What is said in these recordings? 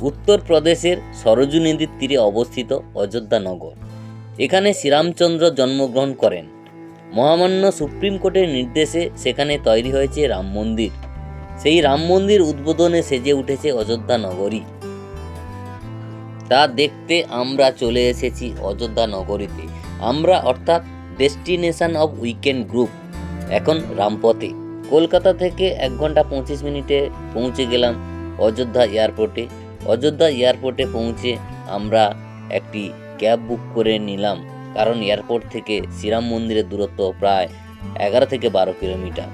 উত্তরপ্রদেশের সরজু নদীর তীরে অবস্থিত অযোধ্যা নগর। এখানে শ্রীরামচন্দ্র জন্মগ্রহণ করেন। মহামান্য সুপ্রিম কোর্টের নির্দেশে সেখানে তৈরি হয়েছে রাম মন্দির। সেই রাম মন্দির উদ্বোধনে সেজে উঠেছে অযোধ্যা নগরী। তা দেখতে আমরা চলে এসেছি অযোধ্যা নগরীতে। আমরা অর্থাৎ ডেস্টিনেশন অফ উইকেন্ড গ্রুপ এখন রামপথে। কলকাতা থেকে 1 ঘন্টা 25 মিনিটে পৌঁছে গেলাম অযোধ্যা এয়ারপোর্টে। অযোধ্যা এয়ারপোর্টে পৌঁছে আমরা একটি ক্যাব বুক করে নিলাম, কারণ এয়ারপোর্ট থেকে শ্রীরাম মন্দিরের দূরত্ব প্রায় 11 থেকে 12 কিলোমিটার।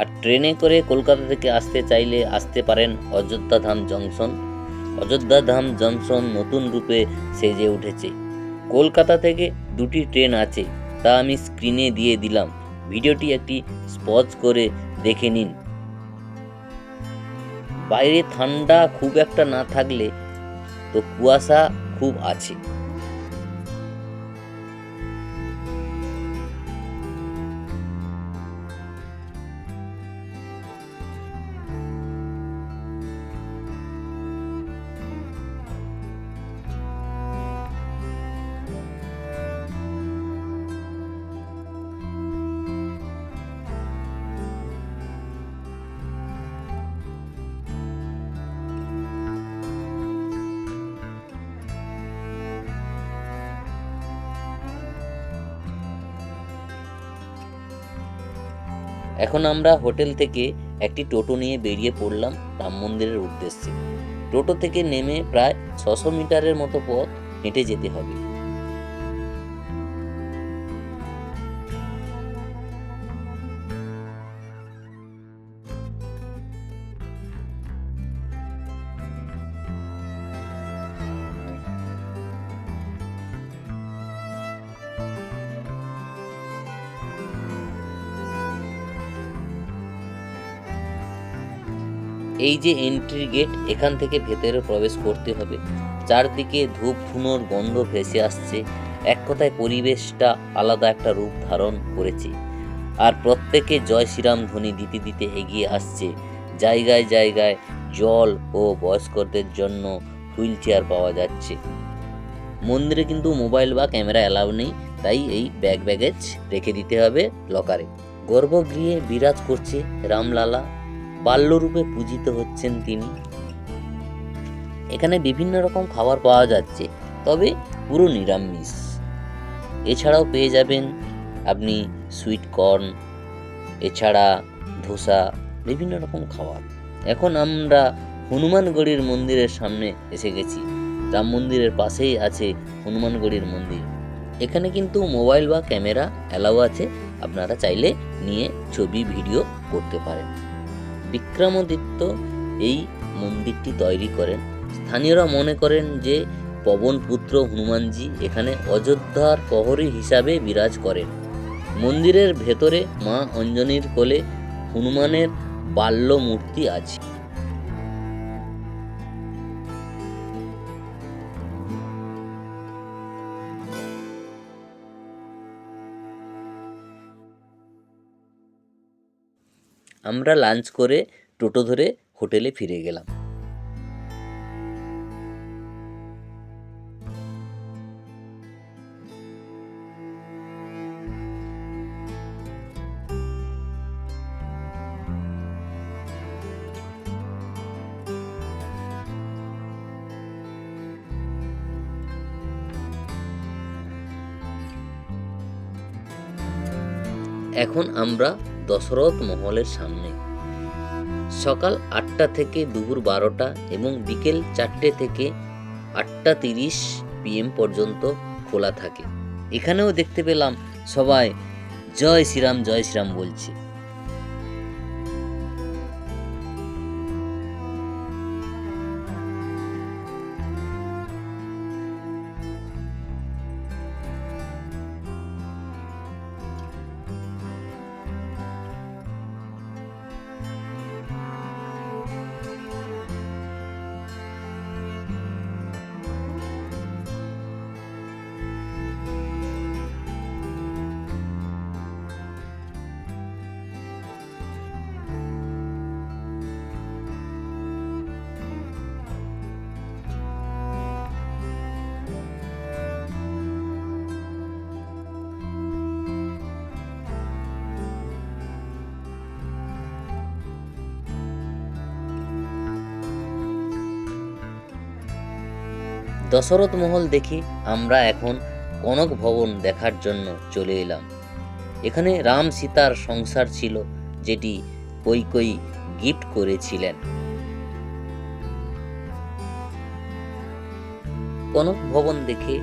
আর ট্রেনে করে কলকাতা থেকে আসতে চাইলে আসতে পারেন অযোধ্যা ধাম জংশন। অযোধ্যা ধাম জংশন নতুন রূপে সেজে উঠেছে। কলকাতা থেকে 2টি ট্রেন আছে, তা আমি স্ক্রিনে দিয়ে দিলাম। ভিডিওটি একটি পজ করে দেখে নিন। বাইরে ঠান্ডা খুব একটা না থাকলে তো কুয়াশা খুব আছে। এখন আমরা হোটেল থেকে একটি টোটো নিয়ে বেরিয়ে পড়লাম রাম মন্দিরের উদ্দেশ্যে। টোটো থেকে নেমে প্রায় 600 মিটারের মতো পথ হেঁটে যেতে হবে। এই যে এন্ট্রি গেট, এখান থেকে ভেতরে প্রবেশ করতে হবে। চারদিকে ধূপ ধুনোর গন্ধ ভেসে আসছে। এক কথায় পরিবেশটা আলাদা একটা রূপ ধারণ করেছে। আর প্রত্যেকে জয় শ্রীরাম ধ্বনি দিতে দিতে এগিয়ে আসছে। জায়গায় জায়গায় জল ও বয়স্কদের জন্য হুইল চেয়ার পাওয়া যাচ্ছে। মন্দিরে কিন্তু মোবাইল বা ক্যামেরা অ্যালাউ নেই, তাই এই ব্যাগেজ রেখে দিতে হবে লকারে। গর্ভগৃহে বিরাজ করছে রামলালা, বাল্যরূপে পূজিত হচ্ছেন তিনি। এখানে বিভিন্ন রকম খাবার পাওয়া যাচ্ছে, তবে পুরো নিরামিষ। এছাড়াও পেয়ে যাবেন আপনি সুইট কর্ন, এছাড়া ধোসা, বিভিন্ন রকম খাবার। এখন আমরা হনুমানগড়ির মন্দিরের সামনে এসে গেছি। রাম মন্দিরের পাশেই আছে হনুমানগড়ির মন্দির। এখানে কিন্তু মোবাইল বা ক্যামেরা অ্যালাউ আছে, আপনারা চাইলে নিয়ে ছবি ভিডিও করতে পারেন। বিক্রমাদিত্য এই মন্দিরটি তৈরি করেন। স্থানীয়রা মনে করেন যে পবনপুত্র হনুমানজি এখানে অযোধ্যার প্রহরী হিসাবে বিরাজ করেন। মন্দিরের ভেতরে মা অঞ্জনীর কোলে হনুমানের বাল্য মূর্তি আছে। আমরা লাঞ্চ করে টোটো ধরে হোটেলে ফিরে গেলাম। এখন আমরা দশরথ মহলের সামনে। সকাল 8টা থেকে দুপুর 12টা এবং বিকেল 4টে থেকে 8টা 30 PM পর্যন্ত খোলা থাকে। এখানেও দেখতে পেলাম সবাই জয় শ্রীরাম বলছে। দশরথ মহল দেখে আমরা এখন কনক ভবন দেখার জন্য চলে এলাম। এখানে রাম সীতার সংসার ছিল, যেটি কৈকেয়ী গিফট করেছিলেন। কনক ভবন দেখে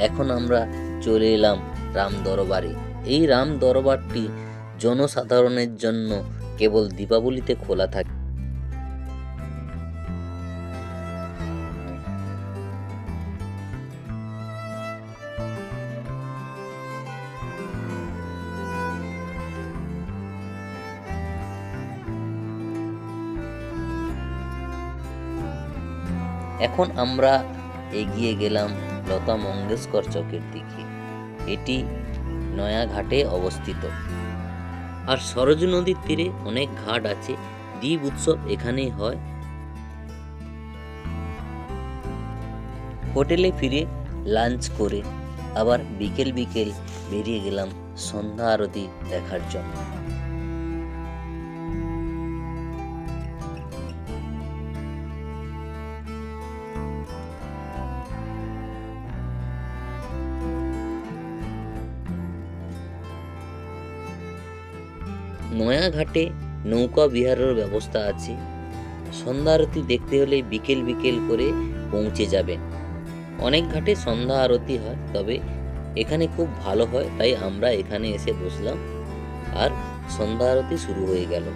এখন আমরা চলে এলাম রাম দরবারে। এই রাম দরবারটি জনসাধারণের জন্য কেবল দীপাবলিতে খোলা থাকে। এখন আমরা এগিয়ে গেলাম লতা মঙ্গেশকর চকের দিকে। এটি নয়াঘাটে অবস্থিত। আর সরজু নদীর তীরে অনেক ঘাট আছে, দ্বীপ উৎসব এখানেই হয়। হোটেলে ফিরে লাঞ্চ করে আবার বিকেল বিকেল বেরিয়ে গেলাম সন্ধ্যা আরতি দেখার জন্য। নয়াঘাটে নৌকা বিহারের ব্যবস্থা আছে। সন্ধ্যা আরতি দেখতে হলে বিকেল বিকেল করে পৌঁছে যাবেন। অনেক ঘাটে সন্ধ্যা আরতি হয়, তবে এখানে খুব ভালো হয়, তাই আমরা এখানে এসে বসলাম আর সন্ধ্যা আরতি শুরু হয়ে গেল।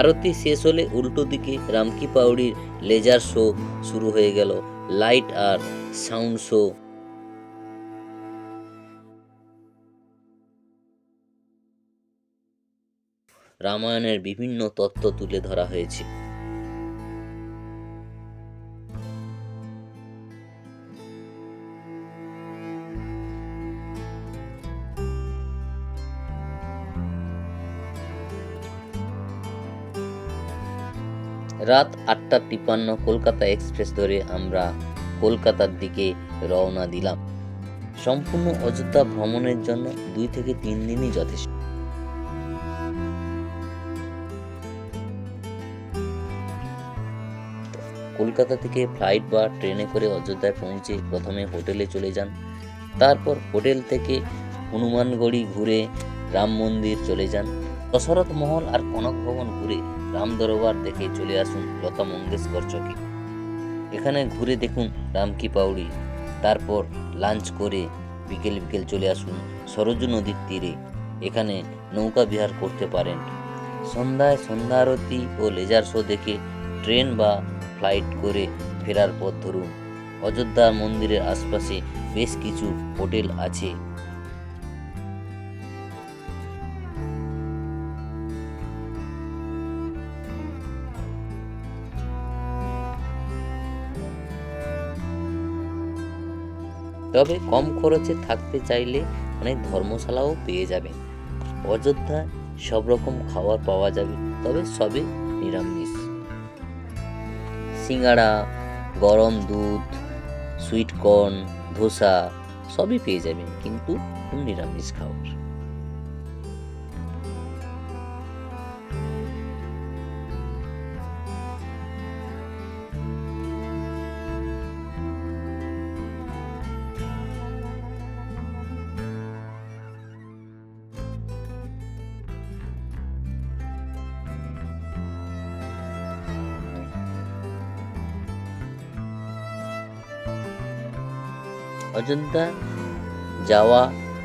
আরতি শেষ হলে উল্টো দিকে রামকি পাউড়ির লেজার শো শুরু হয়ে গেল, লাইট আর সাউন্ড শো। রামায়ণের বিভিন্ন তথ্য তুলে ধরা হয়েছে। রাত 8:53 কলকাতা এক্সপ্রেস ধরে আমরা কলকাতার দিকে রওনা দিলাম। সম্পূর্ণ অযোধ্যা ভ্রমণের জন্য 2 থেকে 3 দিনই যথেষ্ট। কলকাতা থেকে ফ্লাইট বা ট্রেনে করে অযোধ্যায় পৌঁছে প্রথমে হোটেলে চলে যান। তারপর হোটেল থেকে হনুমানগড়ি ঘুরে রাম মন্দির চলে যান। দশরথ মহল আর কনক ভবন ঘুরে রাম দরবার দেখে চলে আসুন লতা মঙ্গেশকর চকে। এখানে ঘুরে দেখুন রামকি পাউড়ি। তারপর লাঞ্চ করে বিকেল বিকেল চলে আসুন সরজু নদীর তীরে। এখানে নৌকা বিহার করতে পারেন। সন্ধ্যায় সন্ধ্যা আরতি ও লেজার শো দেখে ট্রেন বা ফ্লাইট করে ফেরার পথ ধরুন। অযোধ্যা মন্দিরের আশপাশে বেশ কিছু হোটেল আছে। তবে কম খরচে থাকতে চাইলে অনেক ধর্মশালাও পেয়ে যাবেন। অযোধ্যায় সব রকম খাবার পাওয়া যাবে, তবে সবই নিরামিষ। সিঙ্গাড়া, গরম দুধ, সুইট কর্ন, ধোসা সবই পেয়ে যাবেন, কিন্তু খুব নিরামিষ খাবার। অযোধ্যা যাওয়া,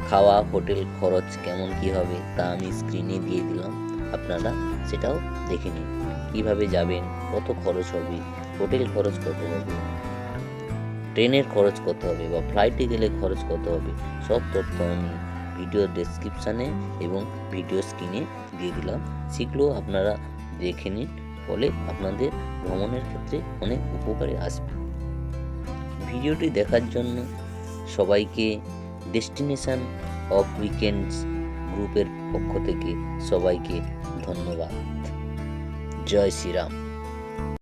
খাওয়া, হোটেল খরচ কেমন কি হবে তা আমি স্ক্রিনে দিয়ে দিলাম, আপনারা সেটাও দেখে নিন। কিভাবে যাবেন, কত খরচ হবে, হোটেল খরচ কত হবে, ট্রেনের খরচ কত হবে বা ফ্লাইটে গেলে খরচ কত হবে, সব তথ্য আমি ভিডিও ডেসক্রিপশানে এবং ভিডিও স্ক্রিনে দিয়ে দিলাম। সেগুলো আপনারা দেখে নিন, ফলে আপনাদের ভ্রমণের ক্ষেত্রে অনেক উপকারে আসবে। ভিডিওটি দেখার জন্য সবাইকে ডেস্টিনেশন অফ উইকেন্ডস গ্রুপের পক্ষ থেকে সবাইকে ধন্যবাদ। জয় শ্রীরাম।